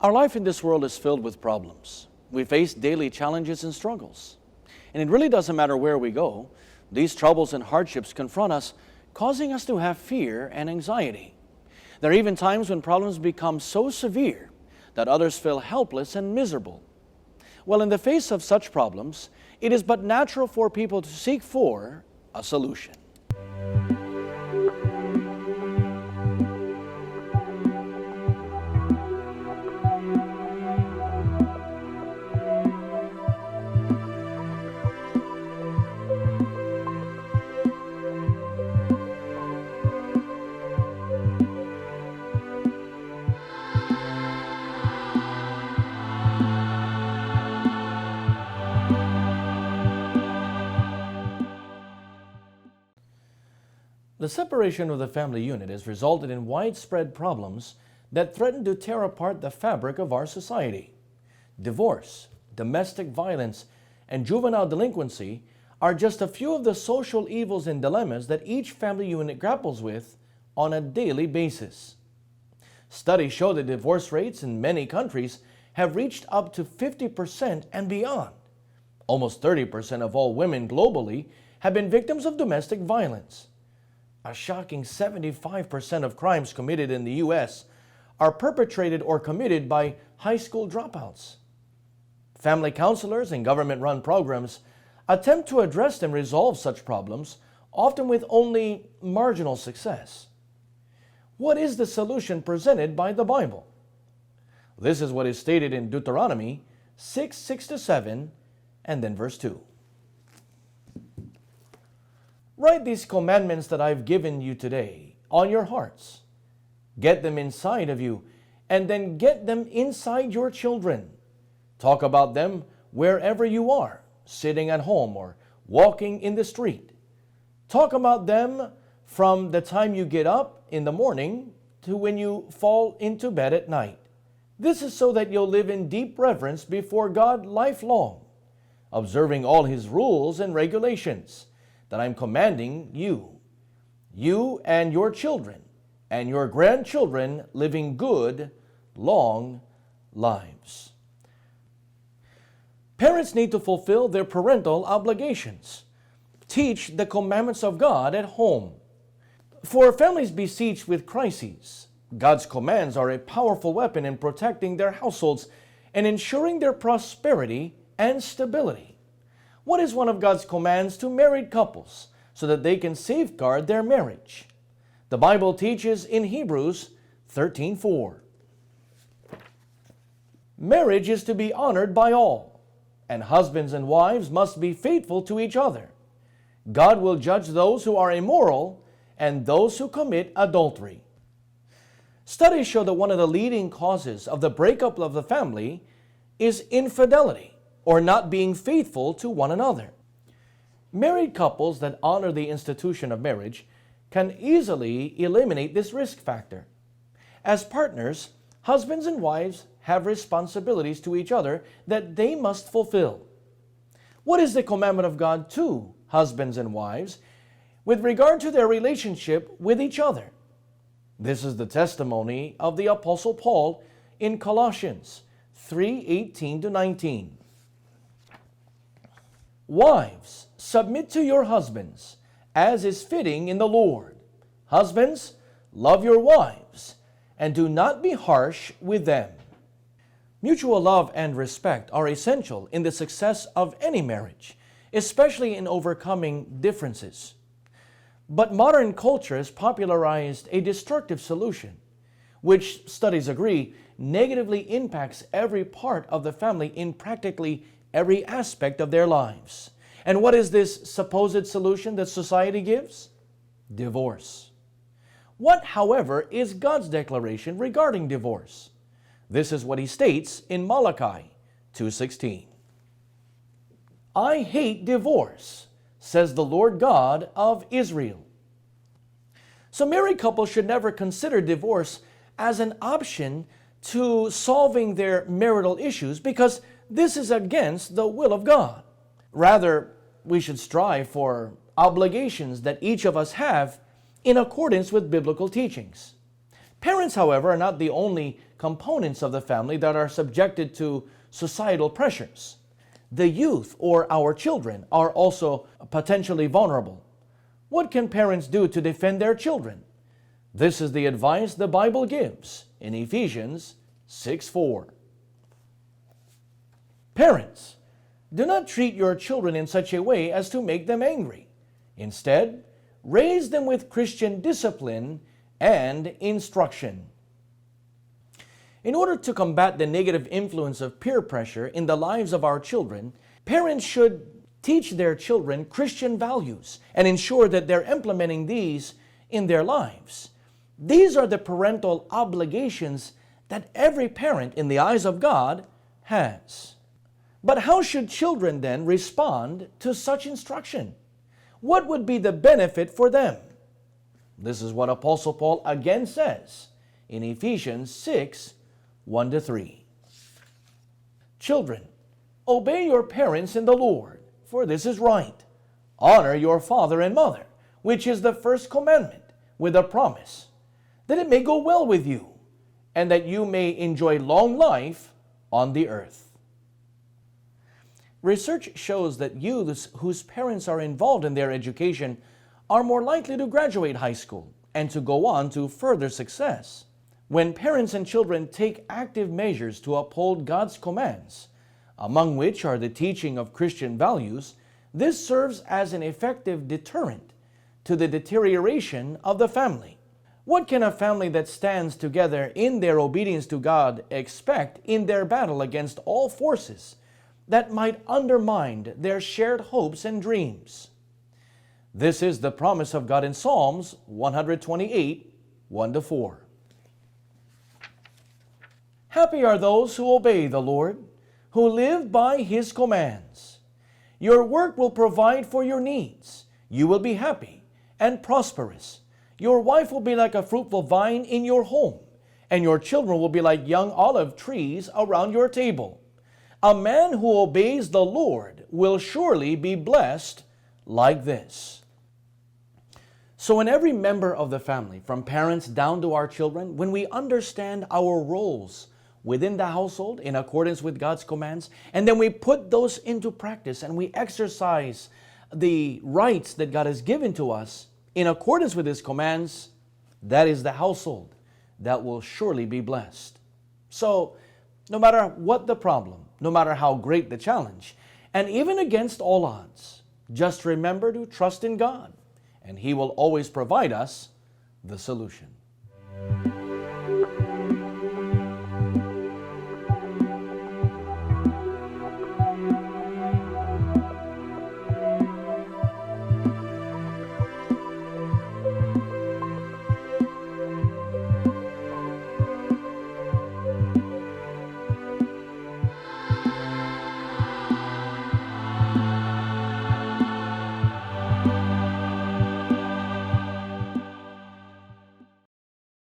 Our life in this world is filled with problems. We face daily challenges and struggles. And it really doesn't matter where we go, these troubles and hardships confront us, causing us to have fear and anxiety. There are even times when problems become so severe that others feel helpless and miserable. Well, in the face of such problems, it is but natural for people to seek for a solution. The separation of the family unit has resulted in widespread problems that threaten to tear apart the fabric of our society. Divorce, domestic violence, and juvenile delinquency are just a few of the social evils and dilemmas that each family unit grapples with on a daily basis. Studies show that divorce rates in many countries have reached up to 50% and beyond. Almost 30% of all women globally have been victims of domestic violence. A shocking 75% of crimes committed in the U.S. are perpetrated or committed by high school dropouts. Family counselors and government-run programs attempt to address and resolve such problems, often with only marginal success. What is the solution presented by the Bible? This is what is stated in Deuteronomy 6:6-7, and then verse 2. Write these commandments that I've given you today on your hearts. Get them inside of you, and then get them inside your children. Talk about them wherever you are, sitting at home or walking in the street. Talk about them from the time you get up in the morning to when you fall into bed at night. This is so that you'll live in deep reverence before God lifelong, observing all His rules and regulations that I'm commanding you and your children and your grandchildren, living good, long lives. Parents need to fulfill their parental obligations. Teach the commandments of God at home. For families besieged with crises, God's commands are a powerful weapon in protecting their households and ensuring their prosperity and stability. What is one of God's commands to married couples so that they can safeguard their marriage? The Bible teaches in Hebrews 13:4. Marriage is to be honored by all, and husbands and wives must be faithful to each other. God will judge those who are immoral and those who commit adultery. Studies show that one of the leading causes of the breakup of the family is infidelity, or not being faithful to one another. Married couples that honor the institution of marriage can easily eliminate this risk factor. As partners, husbands and wives have responsibilities to each other that they must fulfill. What is the commandment of God to husbands and wives with regard to their relationship with each other? This is the testimony of the Apostle Paul in Colossians 3:18-19. Wives, submit to your husbands, as is fitting in the Lord. Husbands, love your wives, and do not be harsh with them. Mutual love and respect are essential in the success of any marriage, especially in overcoming differences. But modern culture has popularized a destructive solution, which studies agree negatively impacts every part of the family in practically every aspect of their lives. And what is this supposed solution that society gives? Divorce. What, however, is God's declaration regarding divorce? This is what He states in Malachi 2:16. I hate divorce, says the Lord God of Israel. So married couples should never consider divorce as an option to solving their marital issues, because this is against the will of God. Rather, we should strive for obligations that each of us have in accordance with biblical teachings. Parents, however, are not the only components of the family that are subjected to societal pressures. The youth, or our children, are also potentially vulnerable. What can parents do to defend their children? This is the advice the Bible gives in Ephesians 6:4. Parents, do not treat your children in such a way as to make them angry. Instead, raise them with Christian discipline and instruction. In order to combat the negative influence of peer pressure in the lives of our children, parents should teach their children Christian values and ensure that they're implementing these in their lives. These are the parental obligations that every parent in the eyes of God has. But how should children then respond to such instruction? What would be the benefit for them? This is what Apostle Paul again says in Ephesians 6:1-3. Children, obey your parents in the Lord, for this is right. Honor your father and mother, which is the first commandment, with a promise, that it may go well with you, and that you may enjoy long life on the earth. Research shows that youths whose parents are involved in their education are more likely to graduate high school and to go on to further success. When parents and children take active measures to uphold God's commands, among which are the teaching of Christian values, this serves as an effective deterrent to the deterioration of the family. What can a family that stands together in their obedience to God expect in their battle against all forces that might undermine their shared hopes and dreams? This is the promise of God in Psalms 128:1-4. Happy are those who obey the Lord, who live by His commands. Your work will provide for your needs. You will be happy and prosperous. Your wife will be like a fruitful vine in your home, and your children will be like young olive trees around your table. A man who obeys the Lord will surely be blessed like this. So in every member of the family, from parents down to our children, when we understand our roles within the household in accordance with God's commands, and then we put those into practice and we exercise the rights that God has given to us in accordance with His commands, that is the household that will surely be blessed. So, no matter what the problem, no matter how great the challenge, and even against all odds, just remember to trust in God, and He will always provide us the solution.